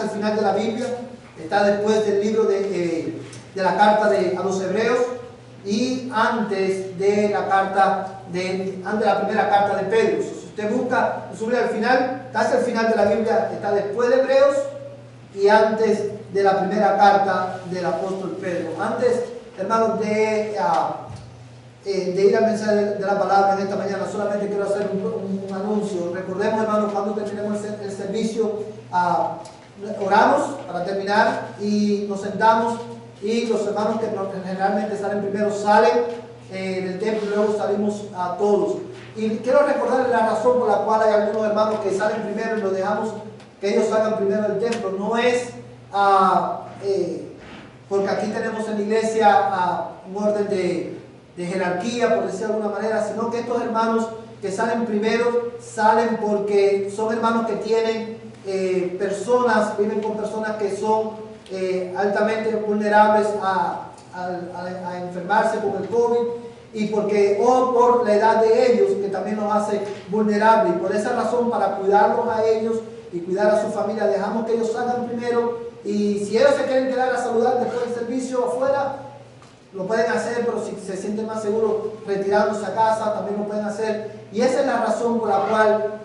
casi el final de la Biblia, está después del libro de la carta a los Hebreos y antes de la primera carta de Pedro. Si usted busca su Biblia al final, casi al final de la Biblia está después de Hebreos y antes de la primera carta del apóstol Pedro. Antes, hermanos, de ir al mensaje de la palabra en esta mañana, solamente quiero hacer un anuncio. Recordemos, hermanos, cuando terminemos el servicio, oramos para terminar y nos sentamos, y los hermanos que generalmente salen primero salen del templo y luego salimos a todos. Y quiero recordarles la razón por la cual hay algunos hermanos que salen primero y los dejamos que ellos salgan primero del templo. No es porque aquí tenemos en la iglesia un orden de jerarquía, por decirlo de alguna manera, sino que estos hermanos que salen primero salen porque son hermanos que tienen viven con personas que son altamente vulnerables a enfermarse con el COVID, y por la edad de ellos, que también nos hace vulnerables, y por esa razón, para cuidarlos a ellos y cuidar a su familia, dejamos que ellos salgan primero, y si ellos se quieren quedar a saludar después del servicio afuera, lo pueden hacer, pero si se sienten más seguros retirándose a casa, también lo pueden hacer. Y esa es la razón por la cual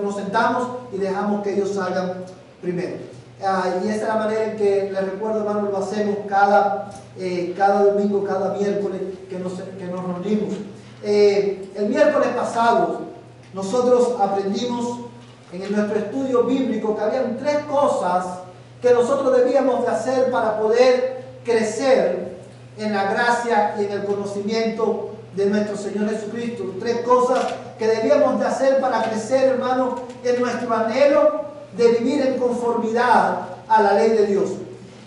nos sentamos y dejamos que ellos salgan primero. Y esa es la manera en que, les recuerdo, hermanos, lo hacemos cada domingo, cada miércoles que nos reunimos. El miércoles pasado nosotros aprendimos en nuestro estudio bíblico que habían 3 cosas que nosotros debíamos de hacer para poder crecer en la gracia y en el conocimiento de nuestro Señor Jesucristo. 3 cosas que debíamos de hacer para crecer, hermanos, en nuestro anhelo de vivir en conformidad a la ley de Dios.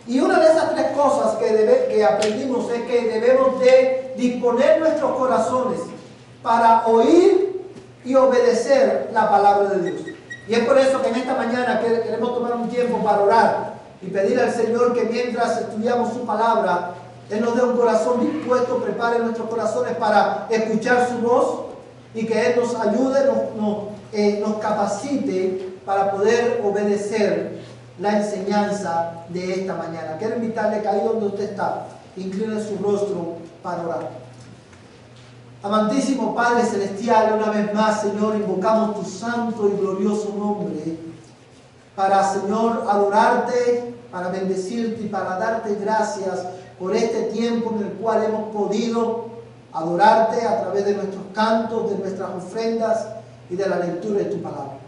Y una de esas 3 cosas que aprendimos es que debemos de disponer nuestros corazones para oír y obedecer la palabra de Dios. Y es por eso que en esta mañana queremos tomar un tiempo para orar y pedir al Señor que mientras estudiamos su palabra, Él nos dé un corazón dispuesto, prepare nuestros corazones para escuchar su voz, y que Él nos ayude, nos capacite para poder obedecer la enseñanza de esta mañana. Quiero invitarle que ahí donde usted está, incline su rostro para orar. Amantísimo Padre Celestial, una vez más, Señor, invocamos tu santo y glorioso nombre para, Señor, adorarte, para bendecirte y para darte gracias por este tiempo en el cual hemos podido adorarte a través de nuestros cantos, de nuestras ofrendas y de la lectura de tu palabra.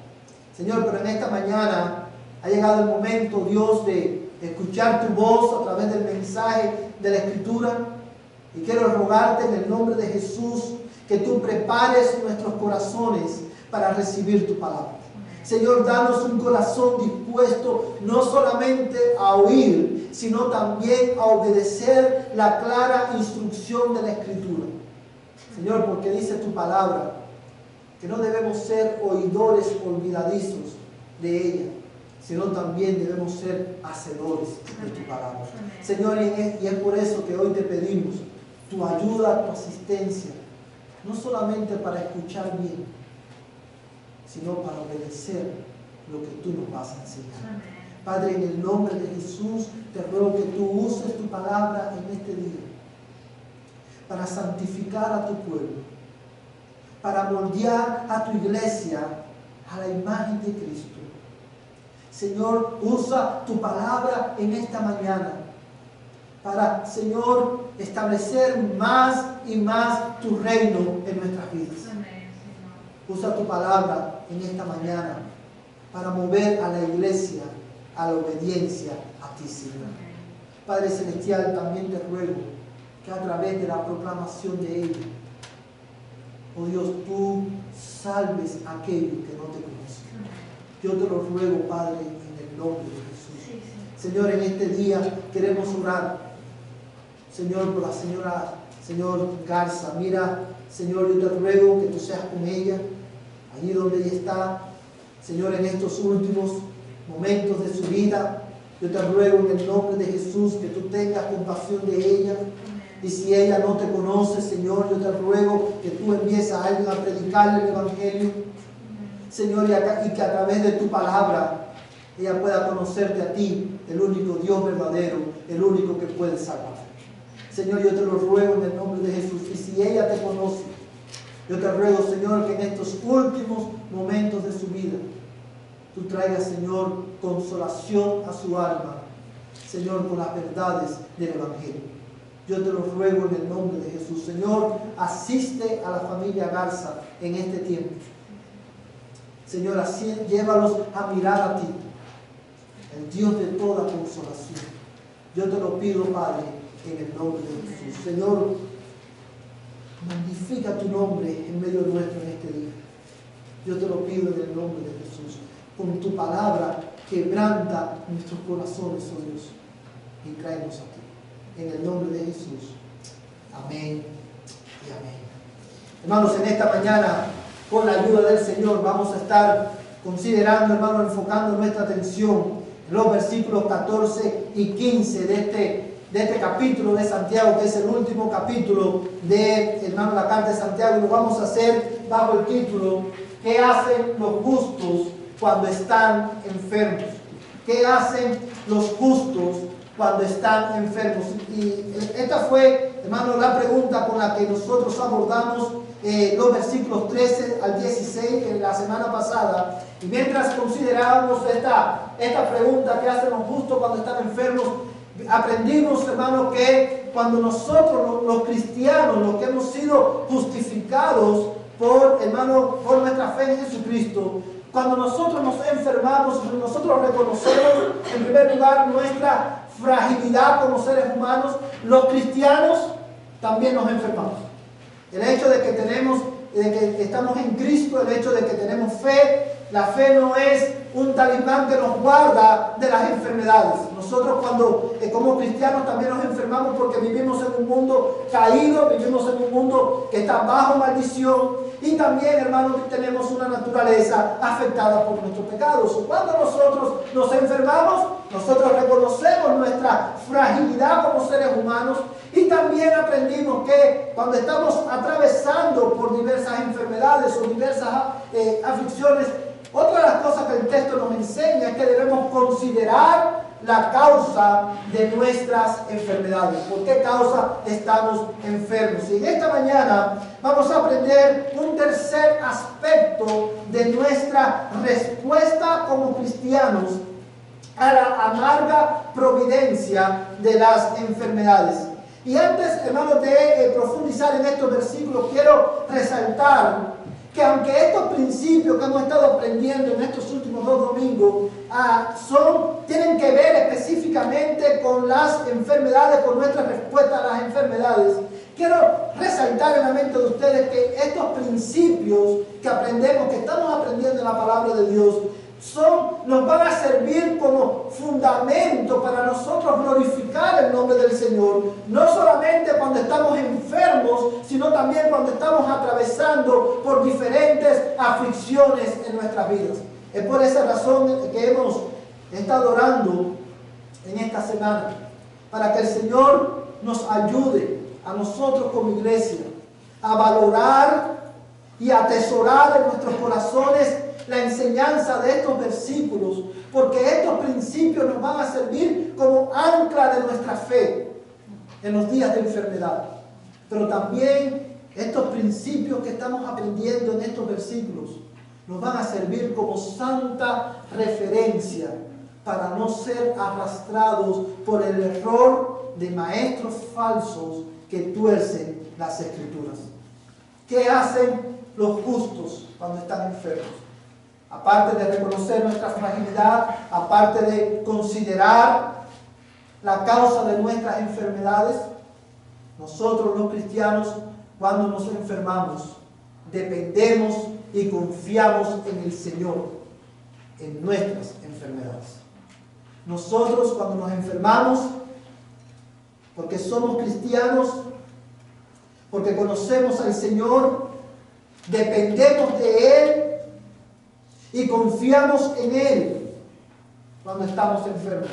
Señor, pero en esta mañana ha llegado el momento, Dios, de escuchar tu voz a través del mensaje de la Escritura. Y quiero rogarte en el nombre de Jesús que tú prepares nuestros corazones para recibir tu palabra. Señor, danos un corazón dispuesto no solamente a oír, sino también a obedecer la clara instrucción de la Escritura. Señor, porque dice tu palabra que no debemos ser oidores olvidadizos de ella, sino también debemos ser hacedores de tu palabra. Señor, y es por eso que hoy te pedimos tu ayuda, tu asistencia, no solamente para escuchar bien, sino para obedecer lo que tú nos vas a enseñar. Padre, en el nombre de Jesús, te ruego que tú uses tu palabra en este día para santificar a tu pueblo, para moldear a tu iglesia a la imagen de Cristo. Señor, usa tu palabra en esta mañana para, Señor, establecer más y más tu reino en nuestras vidas. Usa tu palabra en esta mañana para mover a la iglesia a la obediencia a ti, Señor. Padre Celestial, también te ruego que a través de la proclamación de ella, oh Dios, tú salves a aquellos que no te conocen. Yo te lo ruego, Padre, en el nombre de Jesús. Señor, en este día queremos orar, Señor, por la señor Garza. Mira, Señor, yo te ruego que tú seas con ella, allí donde ella está. Señor, en estos últimos momentos de su vida, yo te ruego en el nombre de Jesús que tú tengas compasión de ella. Y si ella no te conoce, Señor, yo te ruego que tú envíes a alguien a predicarle el Evangelio. Señor, y que a través de tu palabra ella pueda conocerte a ti, el único Dios verdadero, el único que puede salvar. Señor, yo te lo ruego en el nombre de Jesús. Y si ella te conoce, yo te ruego, Señor, que en estos últimos momentos de su vida, tú traigas, Señor, consolación a su alma, Señor, con las verdades del Evangelio. Yo te lo ruego en el nombre de Jesús. Señor, asiste a la familia Garza en este tiempo. Señor, así, llévalos a mirar a ti, el Dios de toda consolación. Yo te lo pido, Padre, en el nombre de Jesús. Señor, magnifica tu nombre en medio nuestro en este día. Yo te lo pido en el nombre de Jesús. Con tu palabra quebranta nuestros corazones, oh Dios, y tráenos a ti. En el nombre de Jesús. Amén y amén. Hermanos, en esta mañana, con la ayuda del Señor, vamos a estar considerando, hermanos, enfocando nuestra atención en los versículos 14 y 15 de este capítulo de Santiago, que es el último capítulo de, hermano, la carta de Santiago. Y lo vamos a hacer bajo el título: ¿qué hacen los justos cuando están enfermos? ¿Qué hacen los justos cuando están enfermos? Y esta fue, hermano, la pregunta con la que nosotros abordamos los versículos 13 al 16 en la semana pasada. Y mientras considerábamos esta pregunta, ¿qué hacen los justos cuando están enfermos?, aprendimos, hermanos, que cuando nosotros, los cristianos, los que hemos sido justificados por nuestra fe en Jesucristo, cuando nosotros nos enfermamos, nosotros reconocemos en primer lugar nuestra fragilidad como seres humanos. Los cristianos también nos enfermamos. El hecho de que estamos en Cristo, el hecho de que tenemos fe, la fe no es un talismán que nos guarda de las enfermedades. Nosotros como cristianos también nos enfermamos porque vivimos en un mundo caído, vivimos en un mundo que está bajo maldición, y también, hermanos, tenemos una naturaleza afectada por nuestros pecados. Cuando nosotros nos enfermamos, nosotros reconocemos nuestra fragilidad como seres humanos, y también aprendimos que cuando estamos atravesando por diversas enfermedades o diversas aflicciones, otra de las cosas que el texto nos enseña es que debemos considerar la causa de nuestras enfermedades. ¿Por qué causa estamos enfermos? Y en esta mañana vamos a aprender un tercer aspecto de nuestra respuesta como cristianos a la amarga providencia de las enfermedades. Y antes, hermanos, de profundizar en estos versículos, quiero resaltar que aunque estos principios que hemos estado aprendiendo en estos últimos 2 domingos tienen que ver específicamente con las enfermedades, con nuestra respuesta a las enfermedades, quiero resaltar en la mente de ustedes que estos principios que aprendemos, que estamos aprendiendo en la palabra de Dios, nos van a servir como fundamento para nosotros glorificar el nombre del Señor, no solamente cuando estamos enfermos, sino también cuando estamos atravesando por diferentes aflicciones en nuestras vidas. Es por esa razón que hemos estado orando en esta semana, para que el Señor nos ayude a nosotros como iglesia a valorar y atesorar en nuestros corazones la enseñanza de estos versículos, porque estos principios nos van a servir como ancla de nuestra fe en los días de enfermedad. Pero también estos principios que estamos aprendiendo en estos versículos nos van a servir como santa referencia para no ser arrastrados por el error de maestros falsos que tuercen las Escrituras. ¿Qué hacen los justos cuando están enfermos? Aparte de reconocer nuestra fragilidad, aparte de considerar la causa de nuestras enfermedades, nosotros los cristianos, cuando nos enfermamos, dependemos y confiamos en el Señor en nuestras enfermedades. Nosotros, cuando nos enfermamos, porque somos cristianos, porque conocemos al Señor, dependemos de Él y confiamos en Él cuando estamos enfermos,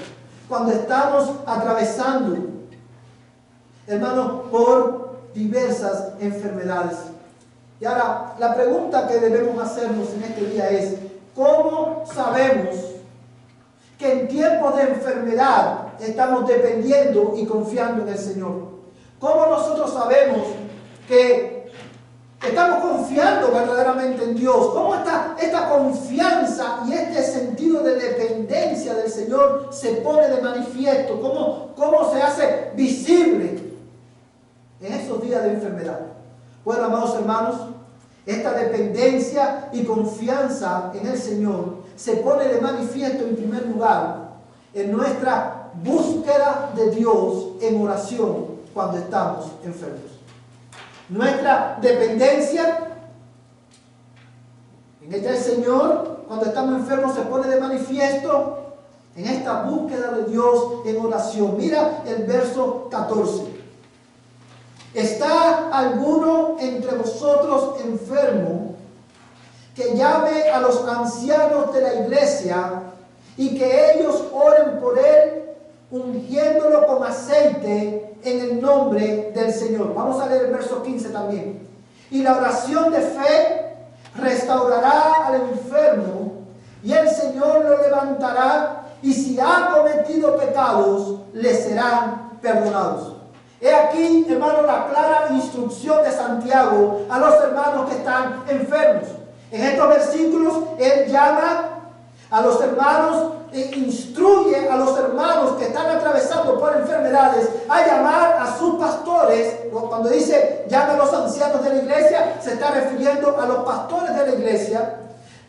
cuando estamos atravesando, hermanos, por diversas enfermedades. Y ahora, la pregunta que debemos hacernos en este día es: ¿cómo sabemos que en tiempos de enfermedad estamos dependiendo y confiando en el Señor? ¿Cómo nosotros sabemos que estamos confiando verdaderamente en Dios? ¿Cómo esta confianza y este sentido de dependencia del Señor se pone de manifiesto? ¿Cómo se hace visible en esos días de enfermedad? Bueno, amados hermanos, esta dependencia y confianza en el Señor se pone de manifiesto en primer lugar en nuestra búsqueda de Dios en oración cuando estamos enfermos. Nuestra dependencia en el Señor cuando estamos enfermos se pone de manifiesto en esta búsqueda de Dios en oración. Mira el verso 14. ¿Está alguno entre vosotros enfermo? Que llame a los ancianos de la iglesia y que ellos oren por él, ungiéndolo con aceite en el nombre del Señor. Vamos a leer el verso 15 también. Y la oración de fe restaurará al enfermo, y el Señor lo levantará, y si ha cometido pecados, le serán perdonados. He aquí, hermano, la clara instrucción de Santiago a los hermanos que están enfermos. En estos versículos, él llama a los hermanos, instruye a los hermanos que están atravesando por enfermedades a llamar a sus pastores. Cuando dice llame a los ancianos de la iglesia, se está refiriendo a los pastores de la iglesia.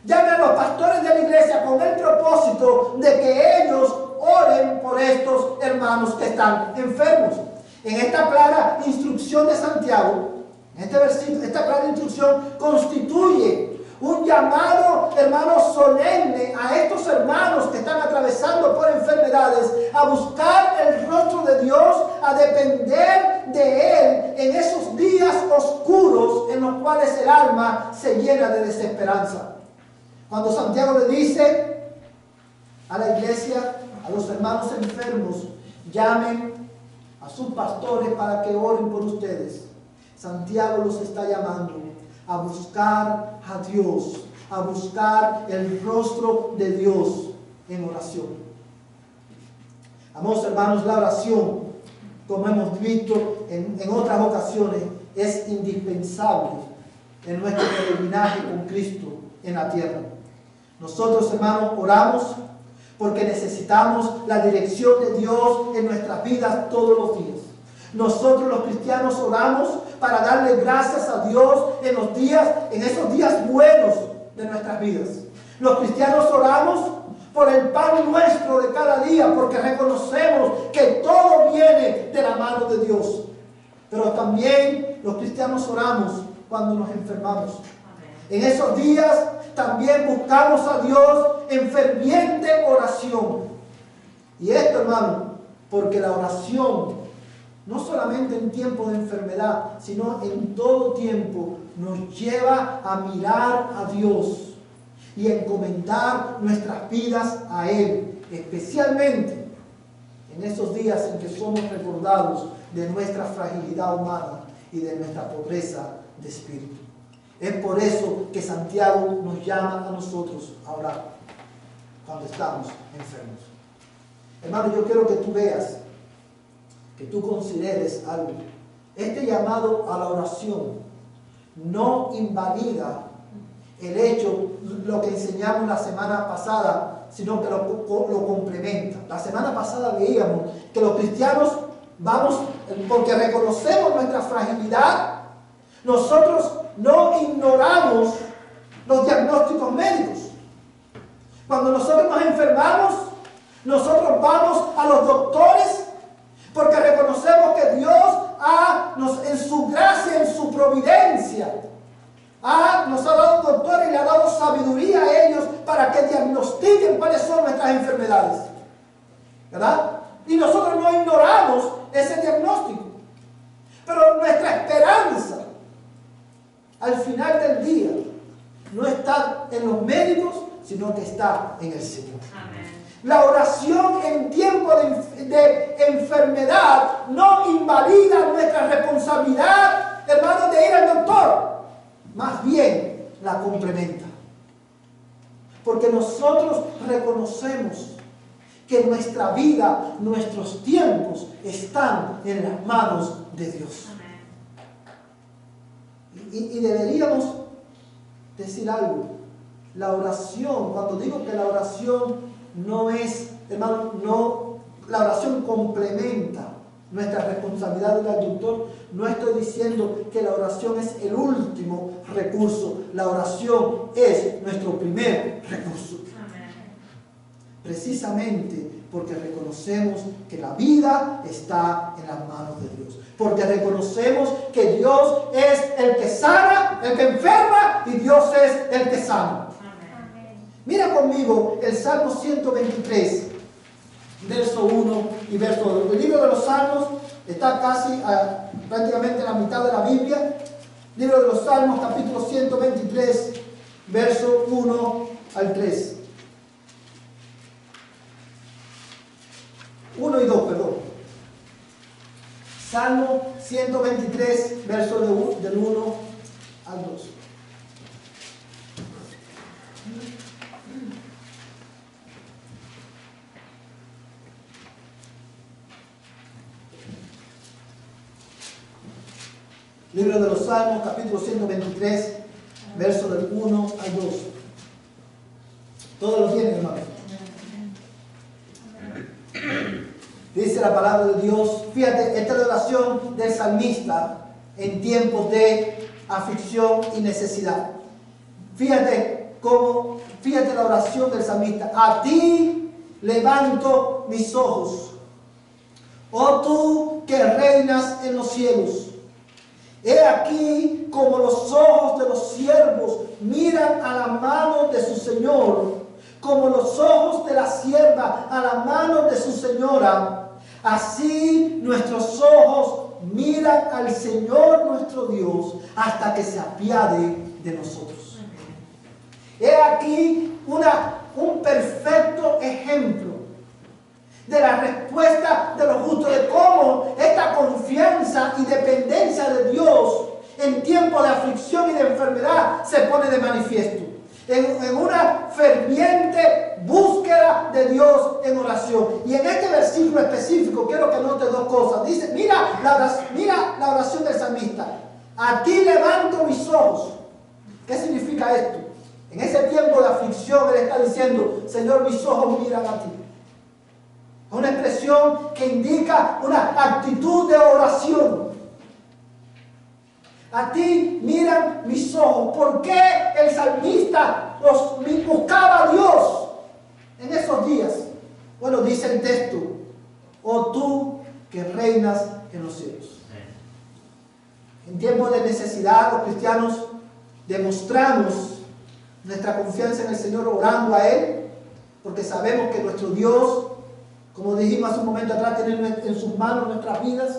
Llame a los pastores de la iglesia con el propósito de que ellos oren por estos hermanos que están enfermos. En esta clara instrucción de Santiago, en este versículo, esta clara instrucción constituye un llamado, hermano, solemne a estos hermanos que están atravesando por enfermedades a buscar el rostro de Dios, a depender de Él en esos días oscuros en los cuales el alma se llena de desesperanza. Cuando Santiago le dice a la iglesia, a los hermanos enfermos, llamen a sus pastores para que oren por ustedes, Santiago los está llamando a buscar a Dios, a buscar el rostro de Dios en oración. Amados hermanos, la oración, como hemos visto en otras ocasiones, es indispensable en nuestro peregrinaje con Cristo en la tierra. Nosotros, hermanos, oramos porque necesitamos la dirección de Dios en nuestras vidas todos los días. Nosotros los cristianos oramos para darle gracias a Dios en esos días buenos de nuestras vidas. Los cristianos oramos por el pan nuestro de cada día, porque reconocemos que todo viene de la mano de Dios. Pero también los cristianos oramos cuando nos enfermamos. En esos días también buscamos a Dios en ferviente oración. Y esto, hermano, porque la oración, no solamente en tiempo de enfermedad, sino en todo tiempo, nos lleva a mirar a Dios y a encomendar nuestras vidas a Él, especialmente en esos días en que somos recordados de nuestra fragilidad humana y de nuestra pobreza de espíritu. Es por eso que Santiago nos llama a nosotros a orar cuando estamos enfermos. Hermano, yo quiero que tú veas, que tú consideres algo. Este llamado a la oración no invalida el hecho, lo que enseñamos la semana pasada, sino que lo complementa. La semana pasada veíamos que los cristianos vamos, porque reconocemos nuestra fragilidad, nosotros no ignoramos los diagnósticos médicos. Cuando nosotros nos enfermamos, nosotros vamos a los doctores porque reconocemos que Dios en su gracia, en su providencia, nos ha dado doctores y le ha dado sabiduría a ellos para que diagnostiquen cuáles son nuestras enfermedades. ¿Verdad? Y nosotros no ignoramos ese diagnóstico. Pero nuestra esperanza, al final del día, no está en los médicos, sino que está en el Señor. Amén. La oración en tiempo de enfermedad no invalida nuestra responsabilidad, hermanos, de ir al doctor. Más bien la complementa. Porque nosotros reconocemos que nuestra vida, nuestros tiempos están en las manos de Dios. Y deberíamos decir algo. La oración, cuando digo que la oración no es, hermano, no, la oración complementa nuestra responsabilidad del adultor. No estoy diciendo que la oración es el último recurso. La oración es nuestro primer recurso. Precisamente porque reconocemos que la vida está en las manos de Dios. Porque reconocemos que Dios es el que sana, el que enferma, y Dios es el que sana. Mira conmigo el Salmo 123, verso 1 y verso 2. El libro de los Salmos está casi prácticamente en la mitad de la Biblia. Libro de los Salmos, capítulo 123, verso 1 al 3. 1 y 2, perdón. Salmo 123, verso del 1 al 2. Libro de los Salmos, capítulo 123, verso del 1 al 2. Todos lo tienen, hermano. Dice la palabra de Dios. Fíjate, esta es la oración del salmista en tiempos de aflicción y necesidad. Fíjate la oración del salmista. A ti levanto mis ojos, oh tú que reinas en los cielos. He aquí como los ojos de los siervos miran a la mano de su Señor, como los ojos de la sierva a la mano de su señora, así nuestros ojos miran al Señor nuestro Dios hasta que se apiade de nosotros. He aquí un perfecto ejemplo de la respuesta de los justos, de cómo esta confianza y dependencia de Dios en tiempos de aflicción y de enfermedad se pone de manifiesto. En una ferviente búsqueda de Dios en oración. Y en este versículo específico quiero que note dos cosas. Dice, mira la oración del salmista. A ti levanto mis ojos. ¿Qué significa esto? En ese tiempo de aflicción él está diciendo, Señor, mis ojos miran a ti. Es una expresión que indica una actitud de oración. A ti miran mis ojos. ¿Por qué el salmista buscaba a Dios en esos días? Bueno, dice el texto, oh tú que reinas en los cielos. En tiempos de necesidad, los cristianos demostramos nuestra confianza en el Señor orando a Él, porque sabemos que nuestro Dios, como dijimos hace un momento atrás, tiene en sus manos nuestras vidas,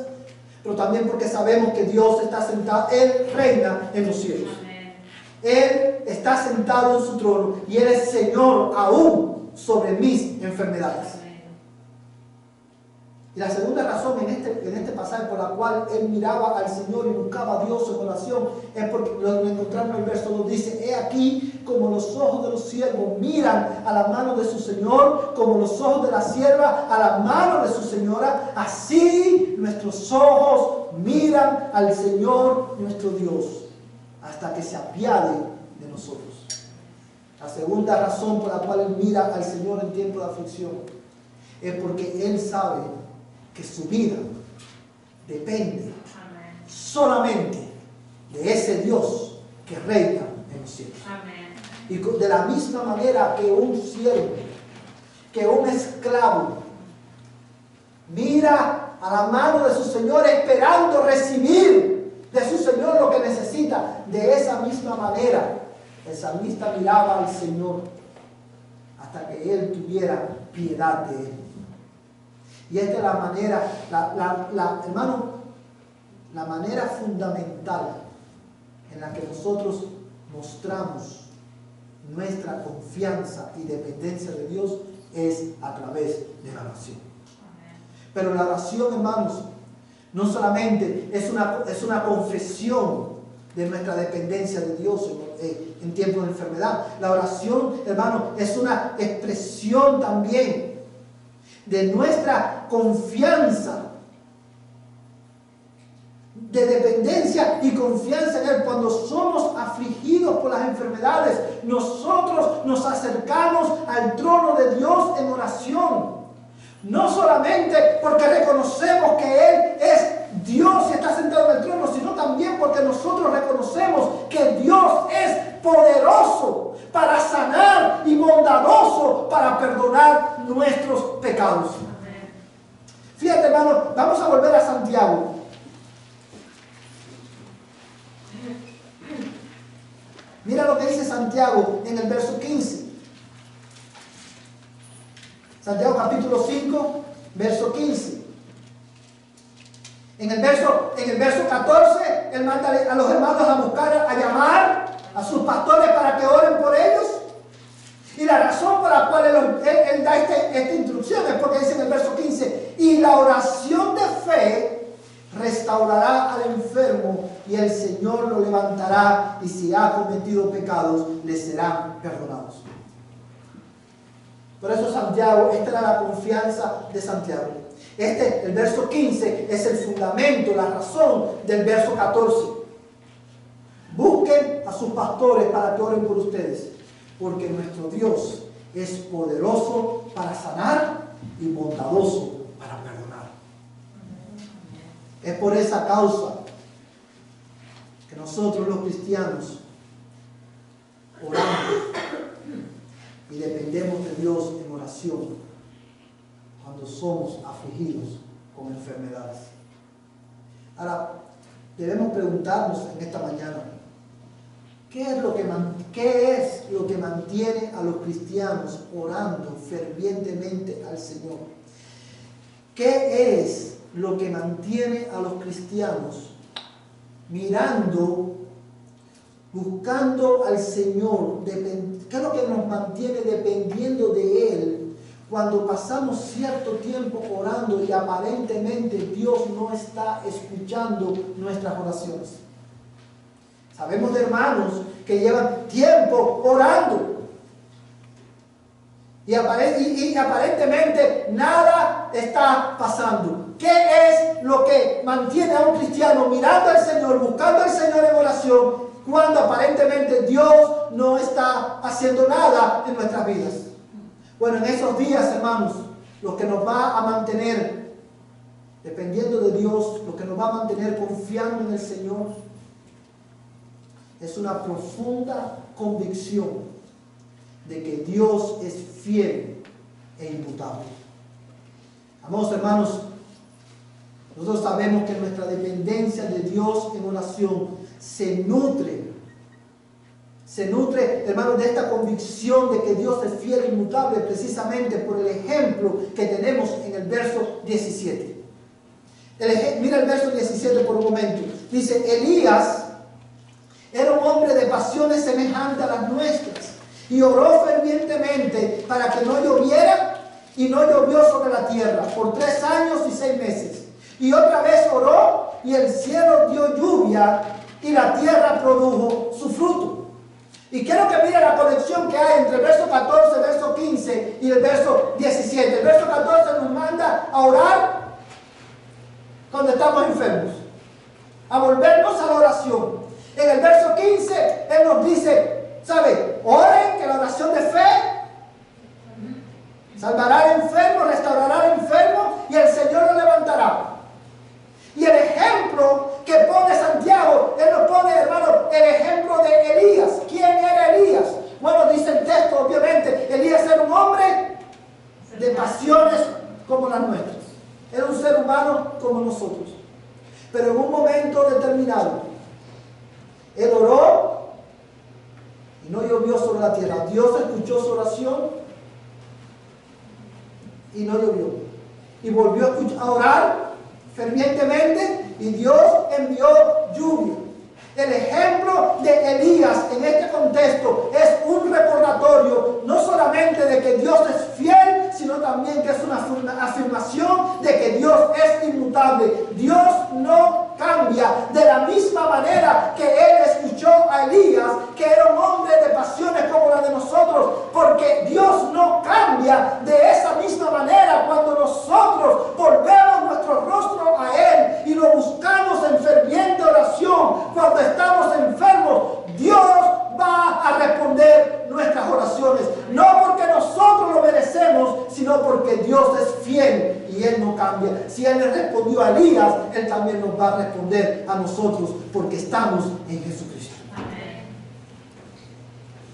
pero también porque sabemos que Dios está sentado, Él reina en los cielos. Amén. Él está sentado en su trono y Él es Señor aún sobre mis enfermedades. Amén. Y la segunda razón en este pasaje por la cual Él miraba al Señor y buscaba a Dios en oración es porque lo encontramos en el verso 2, dice, he aquí como los ojos de los siervos miran a la mano de su Señor, como los ojos de la sierva a la mano de su señora, así nuestros ojos miran al Señor nuestro Dios, hasta que se apiade de nosotros. La segunda razón por la cual Él mira al Señor en tiempo de aflicción es porque Él sabe que su vida depende solamente de ese Dios que reina en los cielos. Amén. Y de la misma manera que un siervo, que un esclavo mira a la mano de su Señor esperando recibir de su Señor lo que necesita, de esa misma manera el salmista miraba al Señor hasta que Él tuviera piedad de él. Y esta es la manera, hermano, la manera fundamental en la que nosotros mostramos nuestra confianza y dependencia de Dios es a través de la oración. Pero la oración, hermanos, no solamente es una confesión de nuestra dependencia de Dios en tiempos de enfermedad. La oración, hermano, es una expresión también de nuestra confianza, de dependencia y confianza en Él. Cuando somos afligidos por las enfermedades, nosotros nos acercamos al trono de Dios en oración. No solamente porque reconocemos que Él es Dios y está sentado en el trono, sino también porque nosotros reconocemos que Dios es poderoso para sanar y bondadoso para perdonar nuestros pecados. Fíjate, hermano, vamos a volver a Santiago. Mira lo que dice Santiago en el verso 15. Santiago capítulo 5, verso 15. En el verso 14, él manda a los hermanos a buscar, a llamar a sus pastores para que oren por ellos. Y la razón por la cual él da esta instrucción es porque dice en el verso 15, y la oración de fe restaurará al enfermo y el Señor lo levantará, y si ha cometido pecados, le serán perdonados. Por eso Santiago, esta era la confianza de Santiago. El verso 15 es el fundamento, la razón del verso 14. Busquen a sus pastores para que oren por ustedes, porque nuestro Dios es poderoso para sanar y bondadoso para perdonar. Es por esa causa que nosotros los cristianos oramos y dependemos de Dios en oración cuando somos afligidos con enfermedades. Ahora, debemos preguntarnos en esta mañana, ¿qué es lo que mantiene a los cristianos orando fervientemente al Señor? ¿Qué es lo que mantiene a los cristianos mirando, buscando al Señor? ¿Qué es lo que nos mantiene dependiendo de Él cuando pasamos cierto tiempo orando y aparentemente Dios no está escuchando nuestras oraciones? Sabemos de hermanos que llevan tiempo orando y aparentemente nada está pasando. ¿Qué es lo que mantiene a un cristiano mirando al Señor, buscando al Señor en oración, cuando aparentemente Dios no está haciendo nada en nuestras vidas? Bueno, en esos días, hermanos, lo que nos va a mantener dependiendo de Dios, lo que nos va a mantener confiando en el Señor, es una profunda convicción de que Dios es fiel e inmutable. Amados hermanos, nosotros sabemos que nuestra dependencia de Dios en oración se nutre, hermanos, de esta convicción de que Dios es fiel e inmutable, precisamente por el ejemplo que tenemos en el verso 17. Mira el verso 17 por un momento. Dice, Elías era un hombre de pasiones semejantes a las nuestras, y oró fervientemente para que no lloviera, y no llovió sobre la tierra por 3 años y 6 meses. Y otra vez oró, y el cielo dio lluvia, y la tierra produjo su fruto. Y quiero que mire la conexión que hay entre el verso 14, el verso 15 y el verso 17. El verso 14 nos manda a orar cuando estamos enfermos, a volvernos a la oración. En el verso 15, Él nos dice, ¿sabe? Oren, que la oración de fe salvará al enfermo, restaurará al enfermo, y el Señor lo levantará. Y el ejemplo que pone Santiago, él nos pone, hermano, el ejemplo de Elías. ¿Quién era Elías? Bueno, dice el texto, obviamente, Elías era un hombre de pasiones como las nuestras. Era un ser humano como nosotros. Pero en un momento determinado, él oró y no llovió sobre la tierra. Dios escuchó su oración y no llovió. Y volvió a orar fervientemente y Dios envió lluvia. El ejemplo de Elías en este contexto es un recordatorio no solamente de que Dios es fiel, sino también que es una afirmación de que Dios es inmutable. Dios no cambia. De la misma manera que Él escuchó a Elías, que era un hombre de pasiones como la de nosotros, porque Dios no cambia. De esa misma manera, cuando porque Dios es fiel y Él no cambia. Si Él le respondió a Elías, Él también nos va a responder a nosotros, porque estamos en Jesucristo. Amén.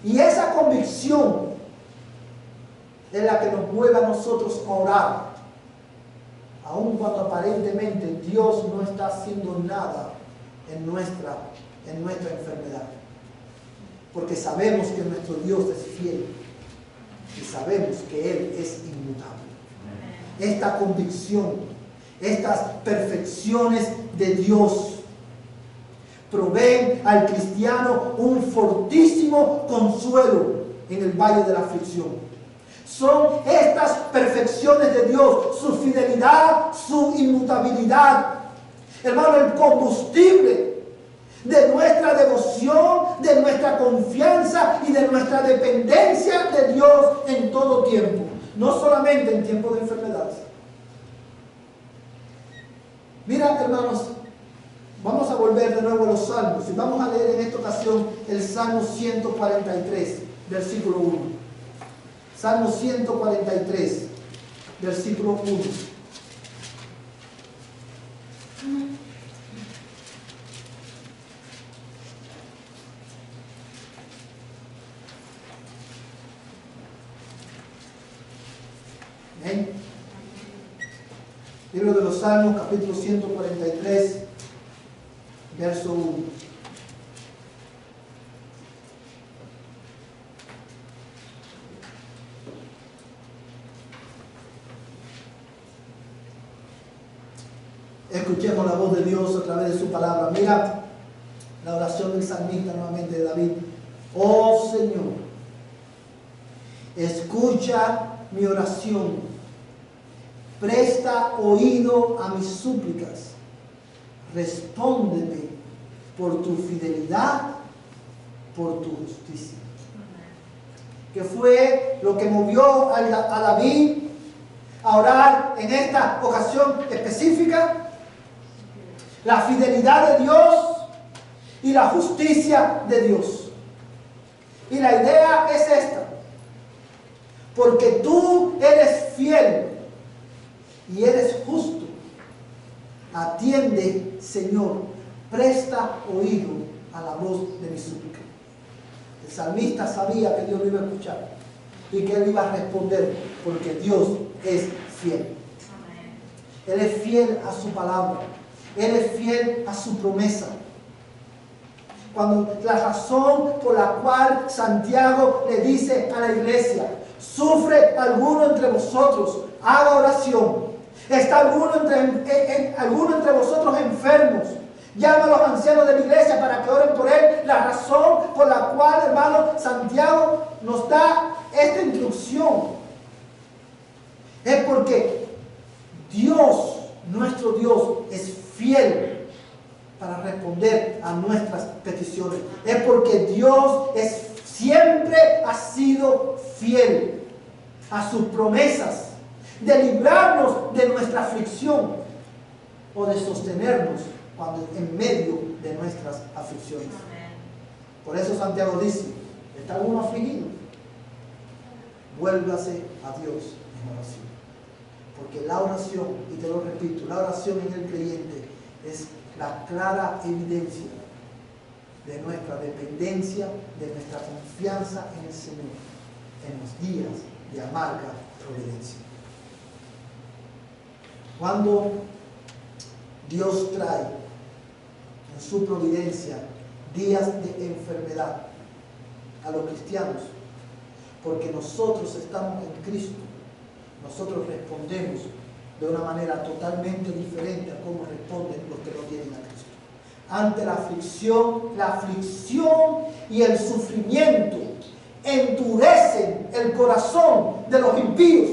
Y esa convicción es la que nos mueve a nosotros a orar, aun cuando aparentemente Dios no está haciendo nada en nuestra enfermedad. Porque sabemos que nuestro Dios es fiel y sabemos que Él es inmutable. Esta convicción, estas perfecciones de Dios proveen al cristiano un fortísimo consuelo en el valle de la aflicción. Son estas perfecciones de Dios, su fidelidad, su inmutabilidad, hermano, el combustible de nuestra devoción, de nuestra confianza y de nuestra dependencia de Dios en todo tiempo, no solamente en tiempos de enfermedades. Mira, hermanos, vamos a volver de nuevo a los salmos y vamos a leer en esta ocasión el Salmo 143, versículo 1. Salmo 143, versículo 1. ¿Bien? Libro de los Salmos, capítulo 143, verso 1. Escuchemos la voz de Dios a través de su palabra. Mira la oración del salmista nuevamente de David. Oh Señor, escucha mi oración, presta oído a mis súplicas, respóndeme por tu fidelidad, por tu justicia. ¿Qué fue lo que movió a David a orar en esta ocasión específica? La fidelidad de Dios y la justicia de Dios. Y la idea es esta: porque tú eres fiel y eres justo, atiende, Señor, presta oído a la voz de mi súplica. El salmista sabía que Dios lo iba a escuchar y que él iba a responder, porque Dios es fiel. Él es fiel a su palabra. Él es fiel a su promesa. Cuando la razón por la cual Santiago le dice a la iglesia: ¿sufre alguno entre vosotros? Haga oración. ¿Está alguno entre vosotros enfermos? Llama a los ancianos de la iglesia para que oren por él. La razón por la cual, hermano, Santiago nos da esta instrucción es porque Dios, nuestro Dios, es fiel para responder a nuestras peticiones. Es porque Dios siempre ha sido fiel a sus promesas de librarnos de nuestra aflicción o de sostenernos en medio de nuestras aflicciones. Por eso Santiago dice: ¿está alguno afligido? Vuélvase a Dios en oración. Porque la oración, y te lo repito, la oración en el creyente es la clara evidencia de nuestra dependencia, de nuestra confianza en el Señor en los días de amarga providencia. Cuando Dios trae en su providencia días de enfermedad a los cristianos, porque nosotros estamos en Cristo, nosotros respondemos de una manera totalmente diferente a cómo responden los que no tienen a Cristo. Ante la aflicción y el sufrimiento endurecen el corazón de los impíos.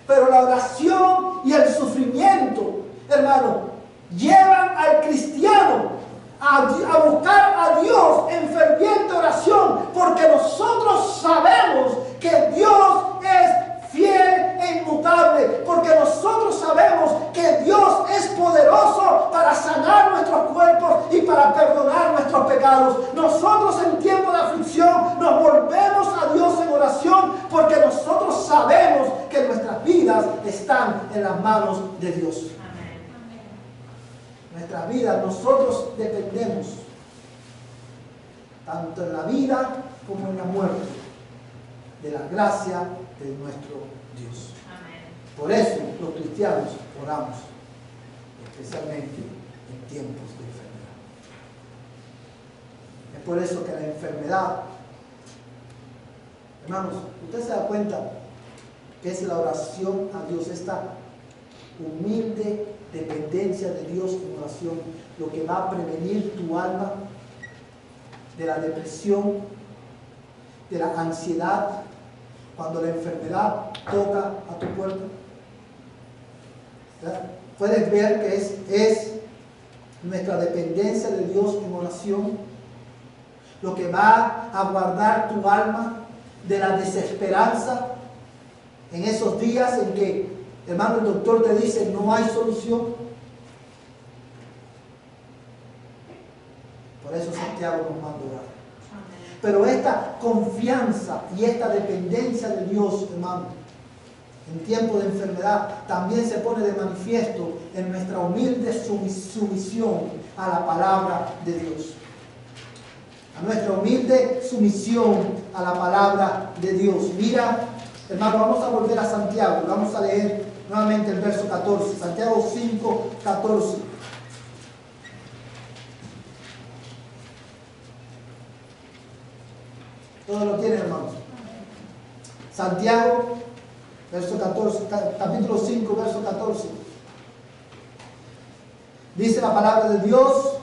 Pero la oración y el sufrimiento, hermano, llevan al cristiano a buscar a Dios en ferviente oración, porque nosotros sabemos que Dios es fiel e inmutable, porque nosotros sabemos que Dios es poderoso para sanar nuestros cuerpos y para perdonar nuestros pecados. Nosotros en tiempo de aflicción nos volvemos a Dios en oración, porque nosotros sabemos que nuestras vidas están en las manos de Dios. Nuestras vidas, nosotros dependemos, tanto en la vida como en la muerte, de la gracia de nuestro Dios. Por eso los cristianos oramos, especialmente en tiempos de enfermedad. Es por eso que la enfermedad, hermanos, usted se da cuenta que es la oración a Dios, esta humilde dependencia de Dios en oración, lo que va a prevenir tu alma de la depresión, de la ansiedad, cuando la enfermedad toca a tu puerta. ¿Verdad? Puedes ver que es nuestra dependencia de Dios en oración lo que va a guardar tu alma de la desesperanza en esos días en que, hermano, el doctor te dice no hay solución. Por eso Santiago nos manda a orar. Pero esta confianza y esta dependencia de Dios, hermano, en tiempo de enfermedad, también se pone de manifiesto en nuestra humilde sumisión a la palabra de Dios. A nuestra humilde sumisión a la palabra de Dios. Mira, hermano, vamos a volver a Santiago. Vamos a leer nuevamente el verso 14. Santiago 5, 14. Todos lo tienen, hermanos. Santiago, verso 14, capítulo 5, verso 14. Dice la palabra de Dios: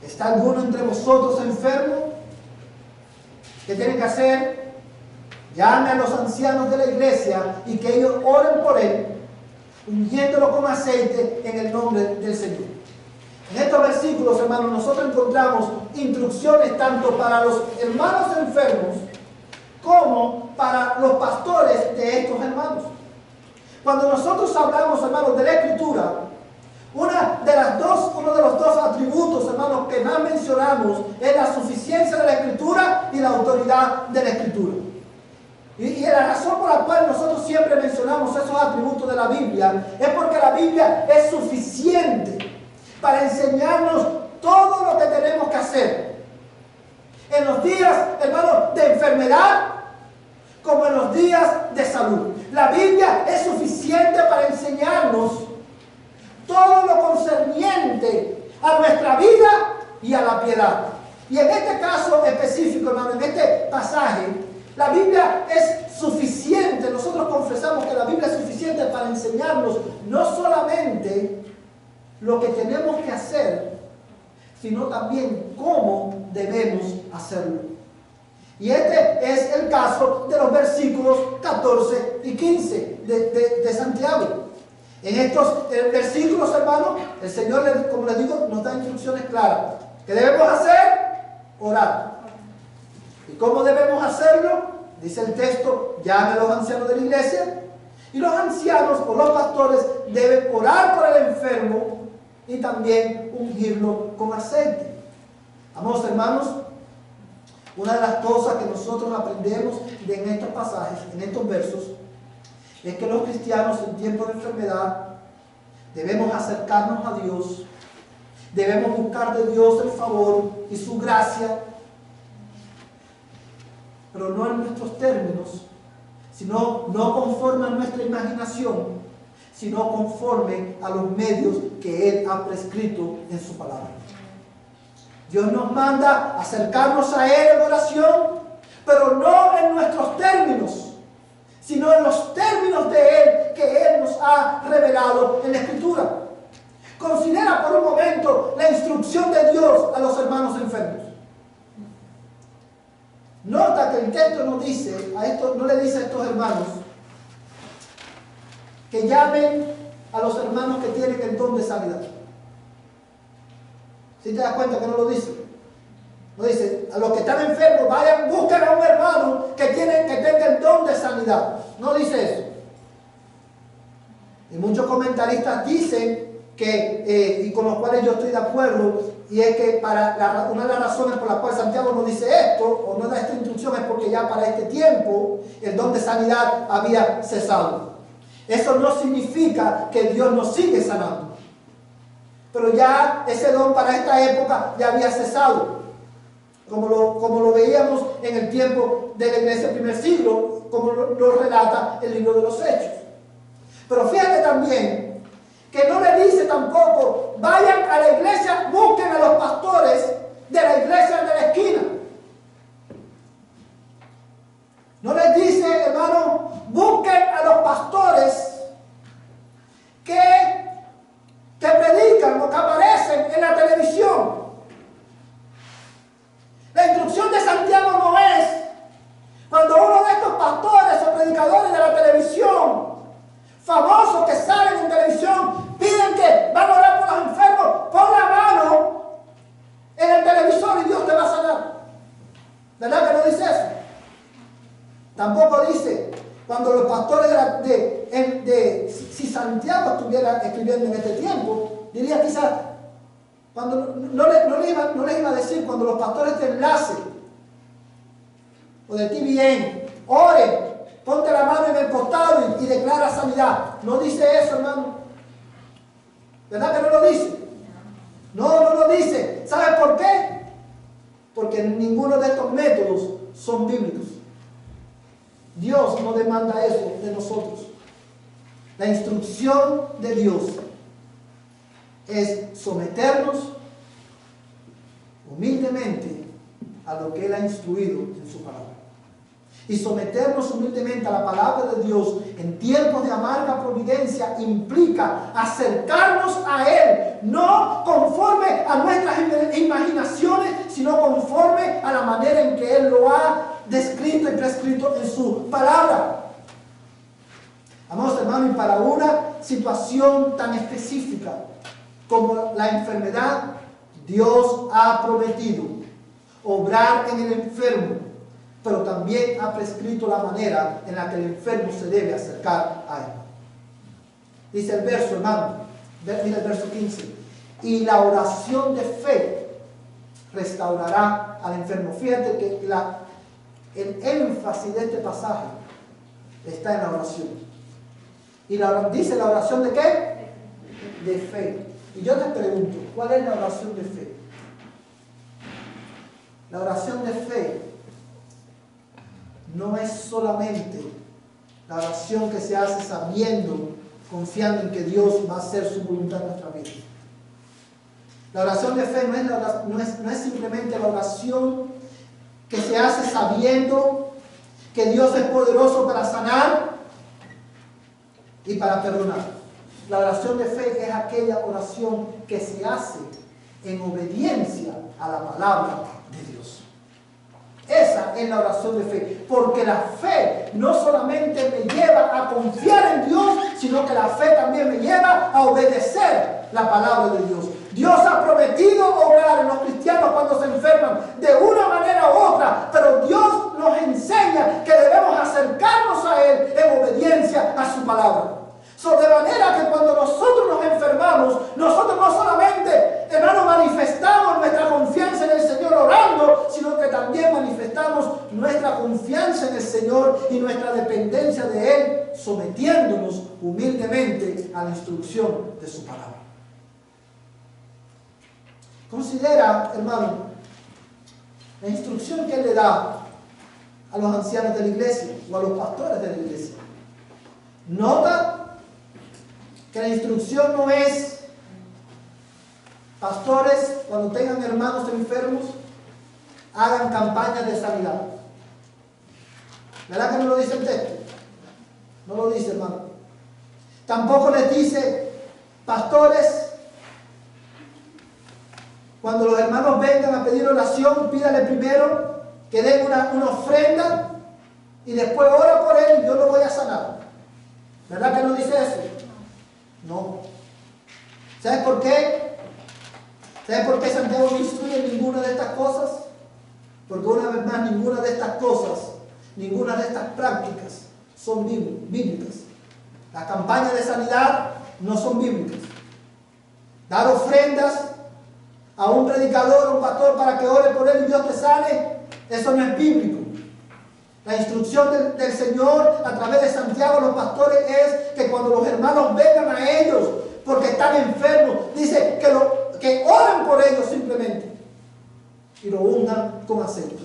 ¿está alguno entre vosotros enfermo? ¿Qué tienen que hacer? Llame a los ancianos de la iglesia y que ellos oren por él, ungiéndolo con aceite en el nombre del Señor. En estos versículos, hermanos, nosotros encontramos instrucciones tanto para los hermanos enfermos como para los pastores de estos hermanos. Cuando nosotros hablamos, hermanos, de la Escritura, uno de los dos atributos, hermanos, que más mencionamos es la suficiencia de la Escritura y la autoridad de la Escritura. Y la razón por la cual nosotros siempre mencionamos esos atributos de la Biblia es porque la Biblia es suficiente para enseñarnos todo lo que tenemos que hacer. En los días, hermanos, de enfermedad, como en los días de salud. La Biblia es suficiente para enseñarnos todo lo concerniente a nuestra vida y a la piedad. Y en este caso específico, hermano, en este pasaje, la Biblia es suficiente. Nosotros confesamos que la Biblia es suficiente para enseñarnos no solamente lo que tenemos que hacer, sino también cómo debemos hacerlo. Y este es el caso de los versículos 14 y 15 de Santiago. En estos versículos, hermanos, el Señor, como les digo, nos da instrucciones claras. ¿Qué debemos hacer? Orar. ¿Y cómo debemos hacerlo? Dice el texto: llame a los ancianos de la iglesia. Y los ancianos o los pastores deben orar por el enfermo y también ungirlo con aceite. Amados hermanos, una de las cosas que nosotros aprendemos en estos pasajes, en estos versos, es que los cristianos en tiempos de enfermedad debemos acercarnos a Dios, debemos buscar de Dios el favor y su gracia, pero no en nuestros términos, sino no conforme a nuestra imaginación, sino conforme a los medios que Él ha prescrito en su palabra. Dios nos manda acercarnos a Él en oración, pero no en nuestros términos, sino en los términos de Él que Él nos ha revelado en la Escritura. Considera por un momento la instrucción de Dios a los hermanos enfermos. Nota que el texto no le dice a estos hermanos que llamen a los hermanos que tienen el don de sanidad. ¿Sí te das cuenta que no lo dice? No dice, a los que están enfermos, vayan, busquen a un hermano que tenga el don de sanidad. No dice eso. Y muchos comentaristas dicen que, y con los cuales yo estoy de acuerdo, Y es que una de las razones por las cuales Santiago nos dice esto, o no da esta instrucción, es porque ya para este tiempo el don de sanidad había cesado. Eso no significa que Dios nos sigue sanando. Pero ya ese don para esta época ya había cesado. Como lo veíamos en el tiempo de la iglesia del primer siglo, como lo relata el libro de los Hechos. Pero fíjate también que no le dice tampoco, vayan a la iglesia, busquen a los pastores de la iglesia de la esquina. No les dice, hermano, busquen a los pastores que predican o que aparecen en la televisión. La instrucción de Santiago no es cuando uno de estos pastores o predicadores de la televisión, famosos que salen en televisión, piden que van a orar por los enfermos, pon la mano en el televisor y Dios te va a sanar. ¿Verdad que no dice eso? Tampoco dice, cuando los pastores si Santiago estuviera escribiendo en este tiempo, diría quizás, cuando no les iba a decir, cuando los pastores de Enlace o de TVN oren, ponte la mano en el costado y declara sanidad. No dice eso, hermano. ¿Verdad que no lo dice? No lo dice. ¿Sabes por qué? Porque ninguno de estos métodos son bíblicos. Dios no demanda eso de nosotros. La instrucción de Dios es someternos humildemente a lo que Él ha instruido en su palabra. Y someternos humildemente a la palabra de Dios en tiempos de amarga providencia implica acercarnos a Él, no conforme a nuestras imaginaciones, sino conforme a la manera en que Él lo ha descrito y prescrito en su palabra. Amados hermanos, y para una situación tan específica como la enfermedad, Dios ha prometido obrar en el enfermo, pero también ha prescrito la manera en la que el enfermo se debe acercar a Él. Dice el verso, hermano, mira el verso 15, y la oración de fe restaurará al enfermo. Fíjate que el énfasis de este pasaje está en la oración. Y dice la oración de ¿qué? De fe. Y yo te pregunto, ¿cuál es la oración de fe? La oración de fe no es solamente la oración que se hace sabiendo, confiando en que Dios va a hacer su voluntad en nuestra vida. La oración de fe no es simplemente la oración que se hace sabiendo que Dios es poderoso para sanar y para perdonar. La oración de fe es aquella oración que se hace en obediencia a la palabra de Dios. Esa es la oración de fe, porque la fe no solamente me lleva a confiar en Dios, sino que la fe también me lleva a obedecer la palabra de Dios. Dios ha prometido obrar en los cristianos cuando se enferman de una manera u otra, pero Dios nos enseña que debemos acercarnos a Él en obediencia a su palabra. De manera que cuando nosotros nos enfermamos, nosotros no solamente, hermano, manifestamos nuestra confianza en el Señor orando, sino que también manifestamos nuestra confianza en el Señor y nuestra dependencia de Él, sometiéndonos humildemente a la instrucción de su palabra. Considera, hermano, la instrucción que Él le da a los ancianos de la iglesia o a los pastores de la iglesia. Nota que la instrucción no es, pastores, cuando tengan hermanos enfermos, hagan campañas de sanidad. ¿Verdad que no lo dice el texto? No lo dice, hermano. Tampoco les dice, pastores, cuando los hermanos vengan a pedir oración, pídale primero que den una ofrenda y después ora por él y yo lo voy a sanar. ¿Verdad que no dice eso? No. ¿Sabes por qué? ¿Sabes por qué Santiago no instruye ninguna de estas cosas? Porque una vez más, ninguna de estas cosas, ninguna de estas prácticas son bíblicas. Las campañas de sanidad no son bíblicas. Dar ofrendas a un predicador o un pastor para que ore por él y Dios te sane, eso no es bíblico. La instrucción del Señor a través de Santiago a los pastores es que cuando los hermanos vengan a ellos porque están enfermos, dice que oren por ellos simplemente y lo unjan con aceite.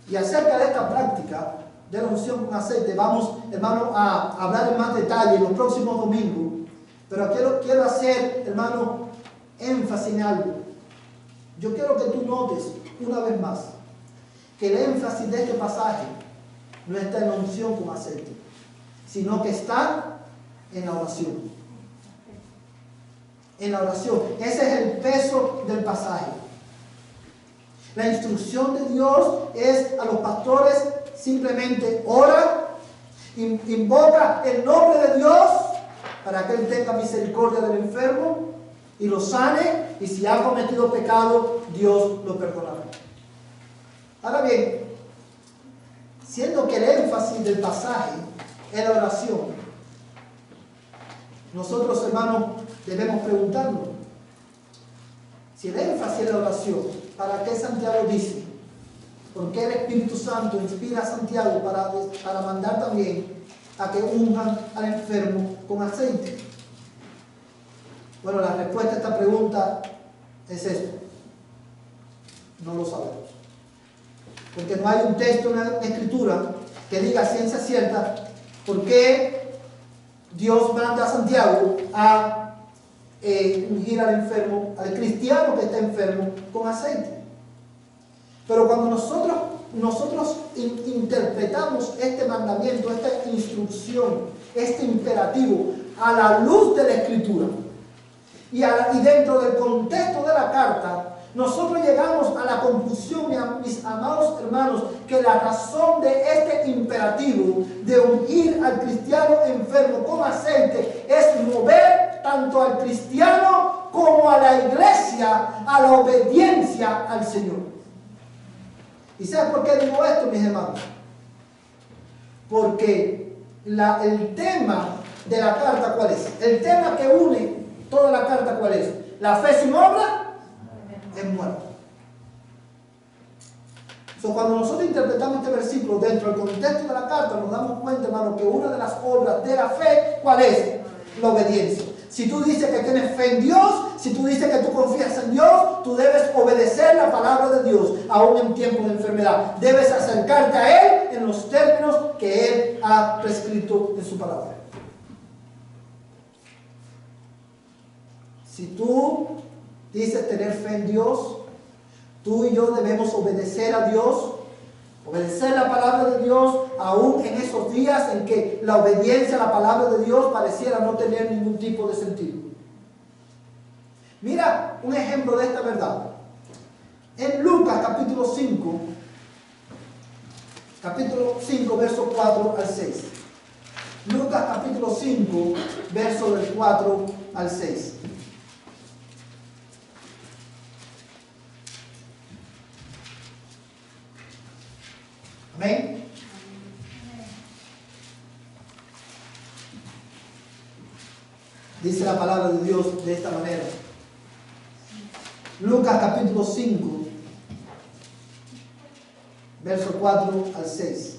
Y acerca de esta práctica de la unción con aceite vamos, hermano, a hablar en más detalle en los próximos domingos. Pero quiero hacer, hermano, énfasis en algo. Yo quiero que tú notes una vez más que el énfasis de este pasaje no está en la unción con aceite, sino que está en la oración. En la oración. Ese es el peso del pasaje. La instrucción de Dios es a los pastores simplemente ora, invoca el nombre de Dios para que Él tenga misericordia del enfermo y lo sane, y si ha cometido pecado, Dios lo perdonará. Ahora bien, siendo que el énfasis del pasaje es la oración, nosotros, hermanos, debemos preguntarnos, si el énfasis es la oración, ¿para qué Santiago dice? ¿Por qué el Espíritu Santo inspira a Santiago para mandar también a que unjan al enfermo con aceite? Bueno, la respuesta a esta pregunta es esto: no lo sabemos. Porque no hay un texto en la Escritura que diga a ciencia cierta por qué Dios manda a Santiago a ungir al enfermo, al cristiano que está enfermo, con aceite. Pero cuando nosotros interpretamos este mandamiento, esta instrucción, este imperativo a la luz de la Escritura y dentro del contexto de la carta, nosotros llegamos a la conclusión, mis amados hermanos, que la razón de este imperativo de ungir al cristiano enfermo con aceite es mover tanto al cristiano como a la iglesia a la obediencia al Señor. ¿Y saben por qué digo esto, mis hermanos? Porque el tema de la carta, ¿cuál es? El tema que une toda la carta, ¿cuál es? La fe sin obra es muerto. Cuando nosotros interpretamos este versículo dentro del contexto de la carta, nos damos cuenta, hermano, que una de las obras de la fe, ¿cuál es? La obediencia. Si tú dices que tienes fe en Dios, si tú dices que tú confías en Dios, tú debes obedecer la palabra de Dios, aún en tiempos de enfermedad. Debes acercarte a Él en los términos que Él ha prescrito en su palabra. Si tú dices tener fe en Dios, tú y yo debemos obedecer a Dios, obedecer la palabra de Dios, aún en esos días en que la obediencia a la palabra de Dios pareciera no tener ningún tipo de sentido. Mira un ejemplo de esta verdad. En Lucas capítulo 5, verso 4 al 6. Lucas capítulo 5, verso del 4 al 6. Amén. Dice la palabra de Dios de esta manera. Lucas capítulo 5, verso 4 al 6.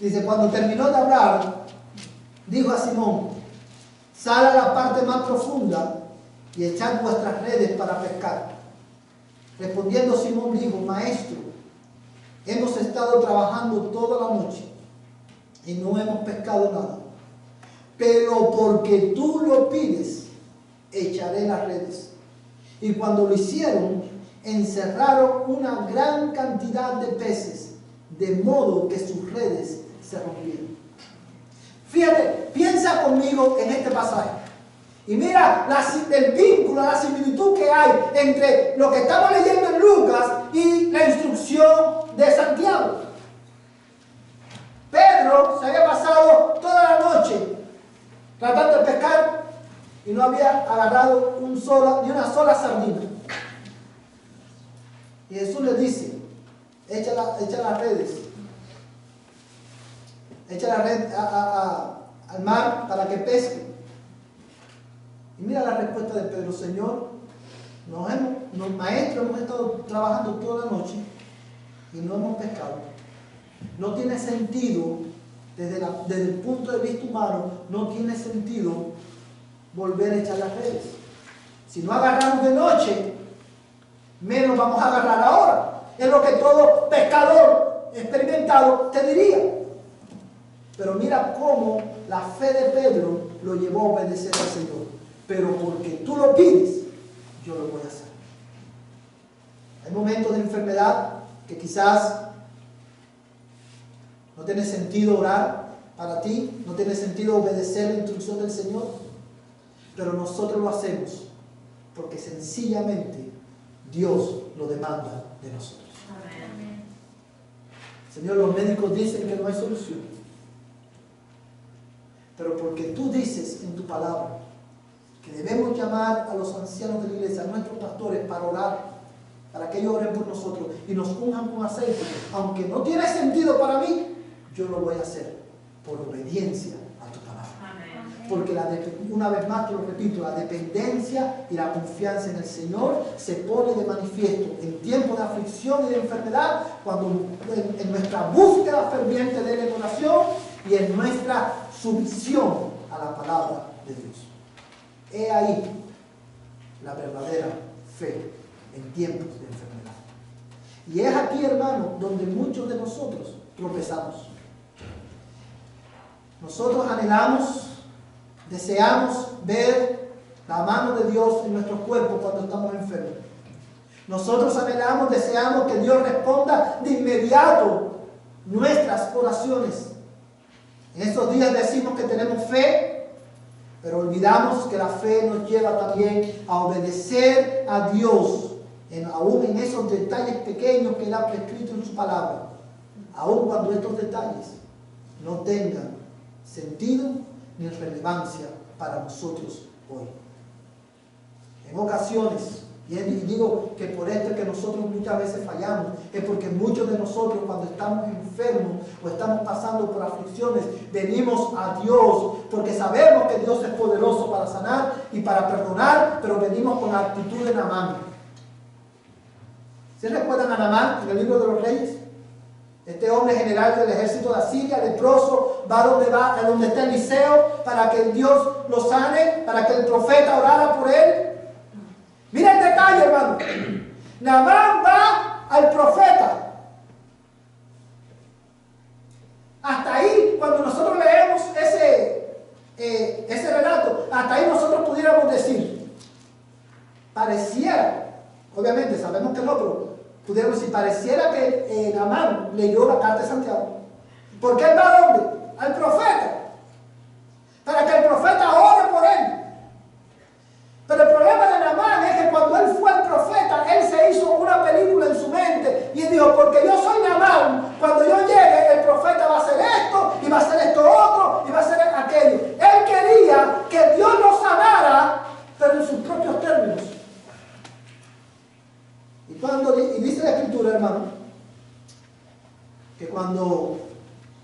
Dice: cuando terminó de hablar, dijo a Simón: sal a la parte más profunda y echad vuestras redes para pescar. Respondiendo Simón dijo: Maestro, hemos estado trabajando toda la noche y no hemos pescado nada, pero porque tú lo pides, echaré las redes. Y cuando lo hicieron, encerraron una gran cantidad de peces, de modo que sus redes se rompieron. Fíjate, piensa conmigo en este pasaje. Y mira el vínculo, la similitud que hay entre lo que estamos leyendo en Lucas y la instrucción de Santiago. Pedro se había pasado toda la noche tratando de pescar y no había agarrado ni una sola sardina. Y Jesús le dice: echa las redes, echa la red al mar para que pesque. Mira la respuesta de Pedro: Señor, maestro, hemos estado trabajando toda la noche y no hemos pescado. No tiene sentido, desde el punto de vista humano, no tiene sentido volver a echar las redes. Si no agarramos de noche, menos vamos a agarrar ahora. Es lo que todo pescador experimentado te diría. Pero mira cómo la fe de Pedro lo llevó a obedecer al Señor. Pero porque tú lo pides, yo lo voy a hacer. Hay momentos de enfermedad que quizás no tiene sentido orar para ti, no tiene sentido obedecer la instrucción del Señor, pero nosotros lo hacemos porque sencillamente Dios lo demanda de nosotros. Amén. Señor, los médicos dicen que no hay solución, pero porque tú dices en tu palabra que debemos llamar a los ancianos de la iglesia, a nuestros pastores, para orar, para que ellos oren por nosotros y nos unjan con aceite, aunque no tiene sentido para mí, yo lo voy a hacer por obediencia a tu palabra. Amén. Porque una vez más te lo repito, la dependencia y la confianza en el Señor se pone de manifiesto en tiempos de aflicción y de enfermedad, cuando en nuestra búsqueda ferviente de Él en oración y en nuestra sumisión a la palabra de Dios. He ahí la verdadera fe en tiempos de enfermedad. Y es aquí, hermano, donde muchos de nosotros tropezamos. Nosotros anhelamos, deseamos ver la mano de Dios en nuestros cuerpos cuando estamos enfermos. Nosotros anhelamos, deseamos que Dios responda de inmediato nuestras oraciones. En estos días decimos que tenemos fe, pero olvidamos que la fe nos lleva también a obedecer a Dios, aún en esos detalles pequeños que Él ha prescrito en su palabra, aun cuando estos detalles no tengan sentido ni relevancia para nosotros hoy. En ocasiones, y digo que por esto es que nosotros muchas veces fallamos, es porque muchos de nosotros, cuando estamos enfermos o estamos pasando por aflicciones, venimos a Dios porque sabemos que Dios es poderoso para sanar y para perdonar, pero venimos con la actitud de Naamán. ¿Se recuerdan a Naamán en el libro de los Reyes? Este hombre general del ejército de Asiria, leproso, va a donde está Eliseo para que Dios lo sane, para que el profeta orara por él. Mira el detalle, hermano. Naamán va al profeta. Hasta ahí, cuando nosotros leemos ese relato, hasta ahí nosotros pudiéramos decir, pareciera, obviamente sabemos que no, pero pudiéramos decir, pareciera que Naamán leyó la carta de Santiago. ¿Por qué él va a dónde? Al profeta. Para que el profeta ore por él. Pero el problema de Naamán es que cuando él fue al profeta, él se hizo una película en su mente y él dijo, porque yo soy Naamán, cuando yo llegue el profeta va a hacer esto, y va a hacer esto otro, y va a hacer aquello. Él quería que Dios lo sanara, pero en sus propios términos. Y dice la Escritura, hermano, que cuando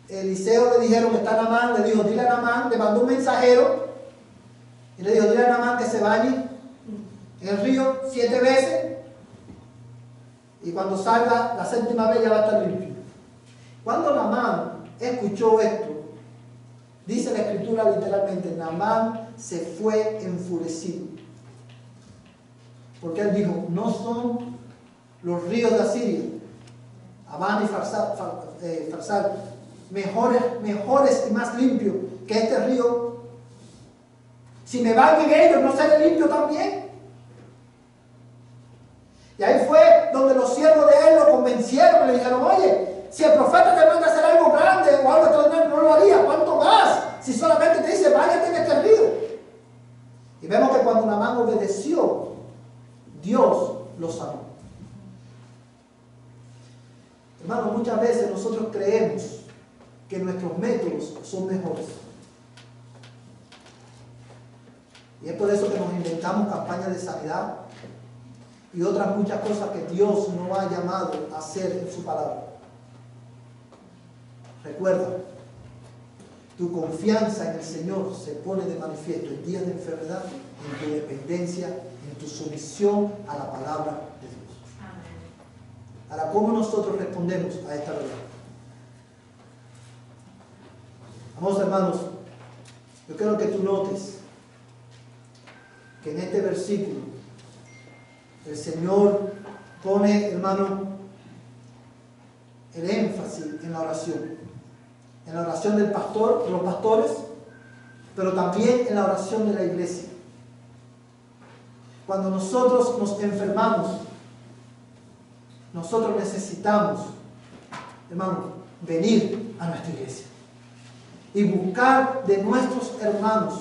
Eliseo le dijeron que está Naamán, le dijo, dile a Naamán, le mandó un mensajero y le dijo, dile a Naamán que se bañe en el río 7 veces y cuando salga la 7ª vez ya va a estar limpio. Cuando Naamán escuchó esto, dice la Escritura literalmente, Naamán se fue enfurecido, porque él dijo, no son los ríos de Asiria, Abana y Farsal, mejores y más limpios que este río. Si me baño en ellos, ¿no seré limpio también? Y ahí fue donde los siervos de él lo convencieron y le dijeron, oye, si el profeta te manda a hacer algo grande o algo extraordinario, no lo haría, ¿cuánto más? Si solamente te dice, báñate en este río. Y vemos que cuando Naamán obedeció, Dios lo sanó. Hermanos, muchas veces nosotros creemos que nuestros métodos son mejores. Y es por eso que nos inventamos campañas de sanidad y otras muchas cosas que Dios nos ha llamado a hacer en su palabra. Recuerda, Tu confianza en el Señor se pone de manifiesto en días de enfermedad, en tu dependencia, en tu sumisión a la palabra de Dios. Ahora, ¿cómo nosotros respondemos a esta verdad? Amados hermanos, yo quiero que tú notes que en este versículo el Señor pone, hermano, el énfasis en la oración del pastor, de los pastores, pero también en la oración de la iglesia. Cuando nosotros nos enfermamos, nosotros necesitamos, hermano, venir a nuestra iglesia y buscar de nuestros hermanos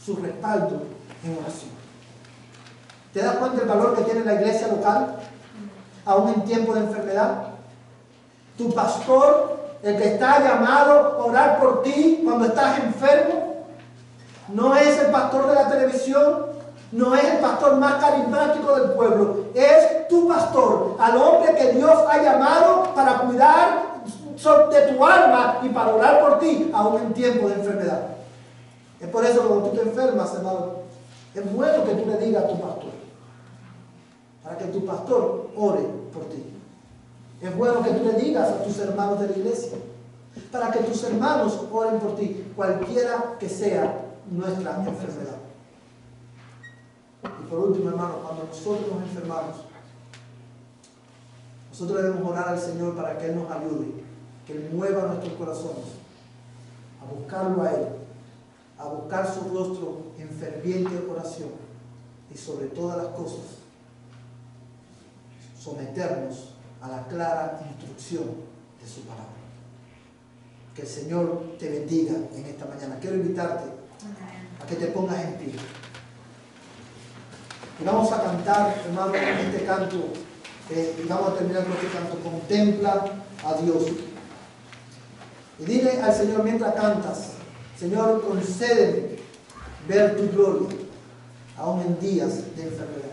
su respaldo en oración. ¿Te das cuenta del valor que tiene la iglesia local, aún en tiempo de enfermedad? Tu pastor, el que está llamado a orar por ti cuando estás enfermo, no es el pastor de la televisión, no es el pastor más carismático del pueblo, es tu pastor, al hombre que Dios ha llamado para cuidar de tu alma y para orar por ti, aún en tiempo de enfermedad. Es por eso que cuando tú te enfermas, hermano, es bueno que tú le digas a tu pastor, para que tu pastor ore por ti. Es bueno que tú le digas a tus hermanos de la iglesia, para que tus hermanos oren por ti, cualquiera que sea nuestra enfermedad. Y por último, hermano, cuando nosotros nos enfermamos, nosotros debemos orar al Señor para que Él nos ayude, que Él mueva nuestros corazones a buscarlo a Él, a buscar su rostro en ferviente oración y sobre todas las cosas someternos a la clara instrucción de su palabra. Que el Señor te bendiga en esta mañana. Quiero invitarte a que te pongas en pie. Y vamos a cantar, hermano, este canto, y vamos a terminar con este canto. Contempla a Dios. Y dile al Señor mientras cantas: Señor, concédeme ver tu gloria, aún en días de enfermedad.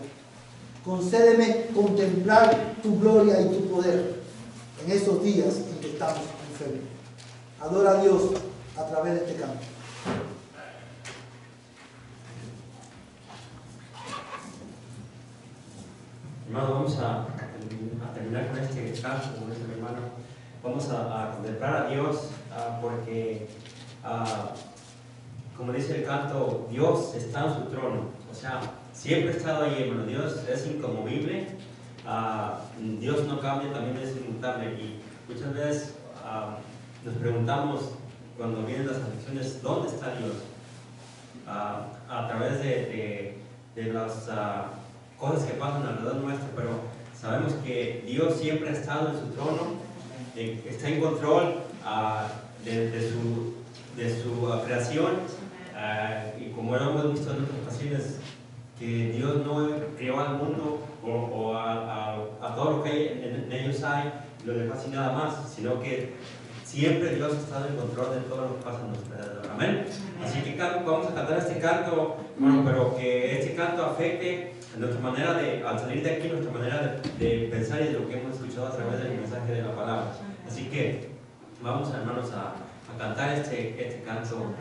Concédeme contemplar tu gloria y tu poder en esos días en que estamos enfermos. Adora a Dios a través de este canto. Hermano, vamos a terminar con este canto, como dice mi hermano. Vamos a contemplar a Dios porque, como dice el canto, Dios está en su trono. O sea, siempre ha estado ahí, hermano. Dios es inconmovible. Dios no cambia, también es inmutable. Y muchas veces nos preguntamos, cuando vienen las aflicciones, ¿dónde está Dios? A través de las cosas que pasan alrededor nuestro, pero sabemos que Dios siempre ha estado en su trono, está en control de su creación, y como lo hemos visto en otras ocasiones, que Dios no creó al mundo o a todo lo que en ellos hay, lo dejó así nada más, sino que siempre Dios ha estado en control de todo lo que pasa en nuestra alrededor. Amén. Así que vamos a cantar este canto, bueno, pero que este canto afecte nuestra manera de, al salir de aquí, nuestra manera de pensar y de lo que hemos escuchado a través del mensaje de la palabra. Así que vamos, hermanos, a cantar este canto,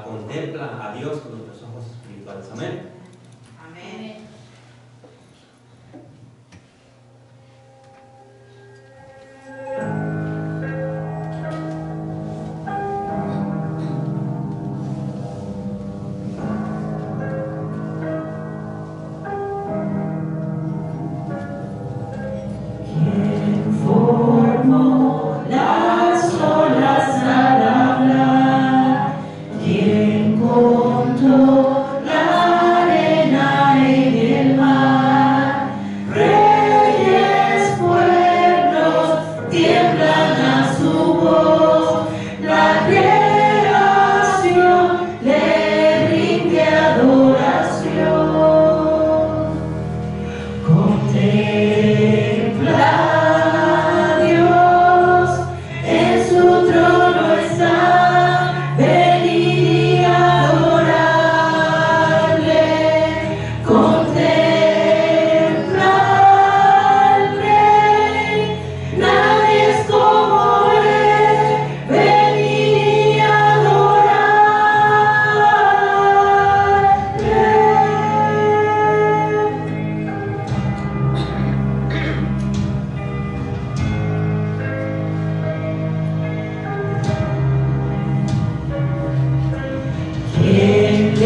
contempla a Dios con nuestros ojos espirituales. Amén. Amén. Controlar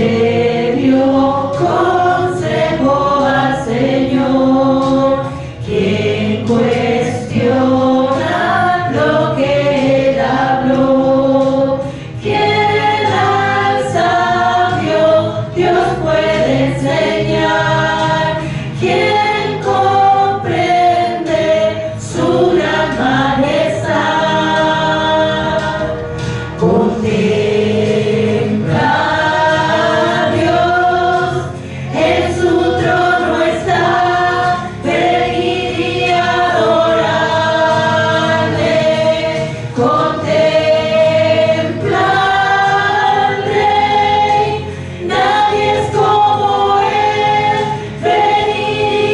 le dio consejo al Señor, quien cuestiona lo que él habló, quien al sabio Dios puede enseñar, quien comprende su gran majestad. Contempla a Dios, en su trono está, venid y adorarle. Contempla al Rey, nadie es como él, venid y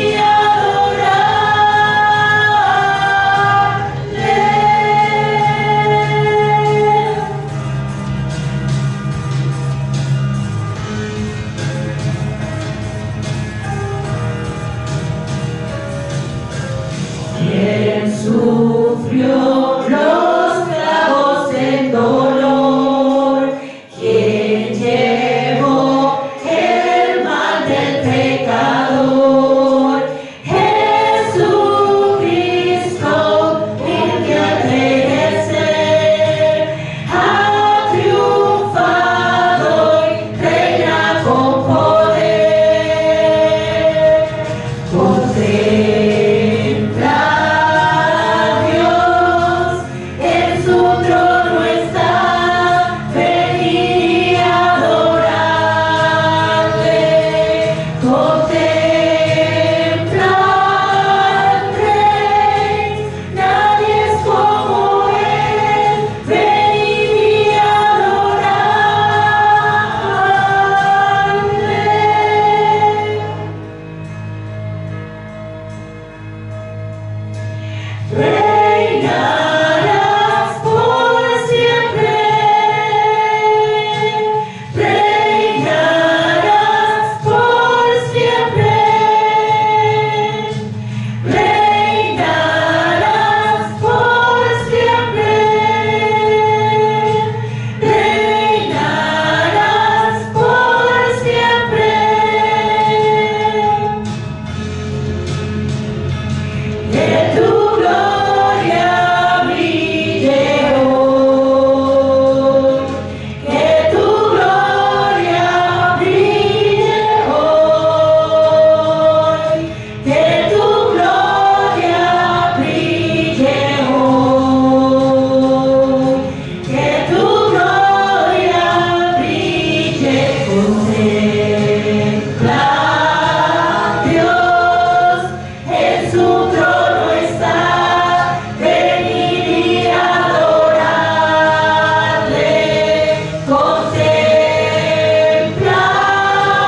quien sufrió los clavos en dolor, quien llevó el mal del pecador, Jesucristo, porque al perecer ha triunfado y reina con poder. Contempla a Dios, en su trono está, venid y adorarle. Contempla al Rey, nadie es como él, venid y adorarle. Reinarás por siempre, reinarás por siempre, reinarás por siempre, reinarás por siempre. Que tu gloria brille hoy, que tu gloria brille hoy, que tu gloria brille hoy, que tu gloria brille. Contempla a Dios, en su trono está, venid y adorarle. Contempla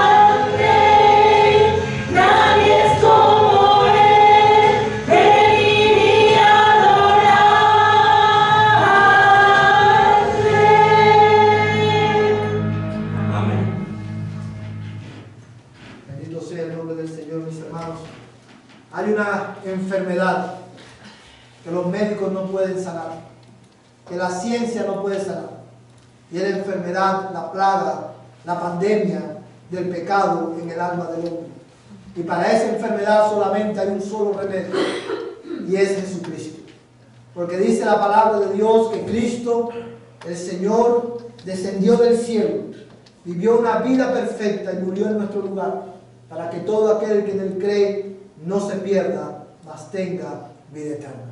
al Rey, nadie es como él, venid y adorarle. Amén. Bendito sea el nombre del Señor, mis hermanos. Hay una enfermedad que los médicos no pueden sanar, que la ciencia no puede sanar. Y es la enfermedad, la plaga, la pandemia del pecado en el alma del hombre. Y para esa enfermedad solamente hay un solo remedio, y es Jesucristo. Porque dice la palabra de Dios que Cristo, el Señor, descendió del cielo, vivió una vida perfecta y murió en nuestro lugar, para que todo aquel que en él cree no se pierda, mas tenga vida eterna.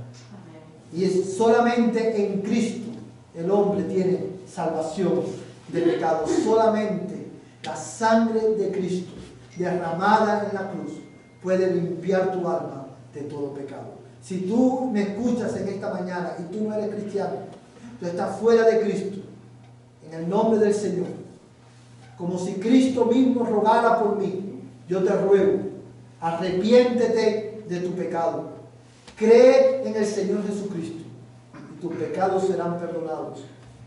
Y es solamente en Cristo el hombre tiene salvación de pecados. Solamente la sangre de Cristo derramada en la cruz puede limpiar tu alma de todo pecado. Si tú me escuchas en esta mañana y tú no eres cristiano, tú estás fuera de Cristo, en el nombre del Señor, como si Cristo mismo rogara por mí, yo te ruego, arrepiéntete de tu pecado, cree en el Señor Jesucristo y tus pecados serán perdonados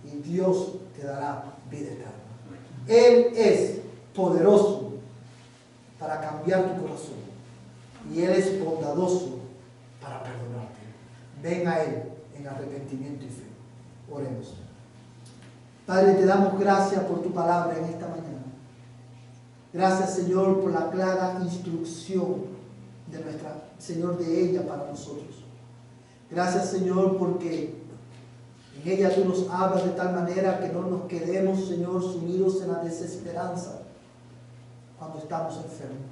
y Dios te dará vida eterna. Él es poderoso para cambiar tu corazón y Él es bondadoso para perdonarte. Ven a Él en arrepentimiento y fe. Oremos. Padre, te damos gracias por tu palabra en esta mañana. Gracias, Señor, por la clara instrucción de nuestra, Señor, de ella para nosotros. Gracias, Señor, porque en ella tú nos hablas de tal manera que no nos quedemos, Señor, sumidos en la desesperanza cuando estamos enfermos.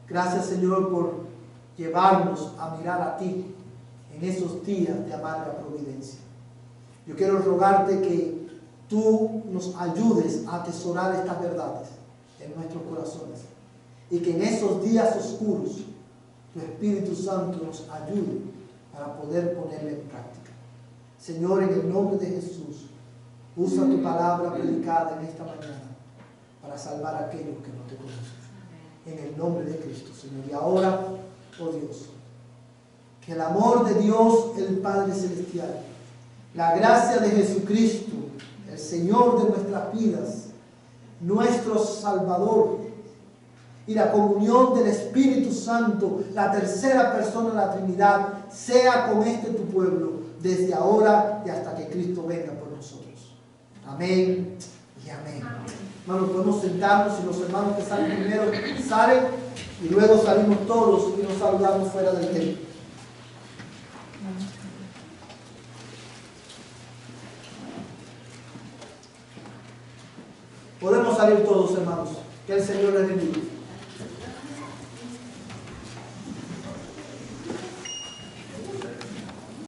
Gracias, Señor, por llevarnos a mirar a ti en esos días de amarga providencia. Yo quiero rogarte que tú nos ayudes a atesorar estas verdades en nuestros corazones y que en esos días oscuros tu Espíritu Santo nos ayude para poder ponerla en práctica. Señor, en el nombre de Jesús, usa tu palabra predicada en esta mañana para salvar a aquellos que no te conocen. En el nombre de Cristo, Señor. Y ahora, oh Dios, que el amor de Dios, el Padre Celestial, la gracia de Jesucristo, el Señor de nuestras vidas, nuestro Salvador, y la comunión del Espíritu Santo, la tercera persona de la Trinidad, sea con este tu pueblo, desde ahora y hasta que Cristo venga por nosotros. Amén y amén. Hermanos, podemos sentarnos y los hermanos que salen primero salen y luego salimos todos y nos saludamos fuera del templo. Podemos salir todos, hermanos. Que el Señor les bendiga.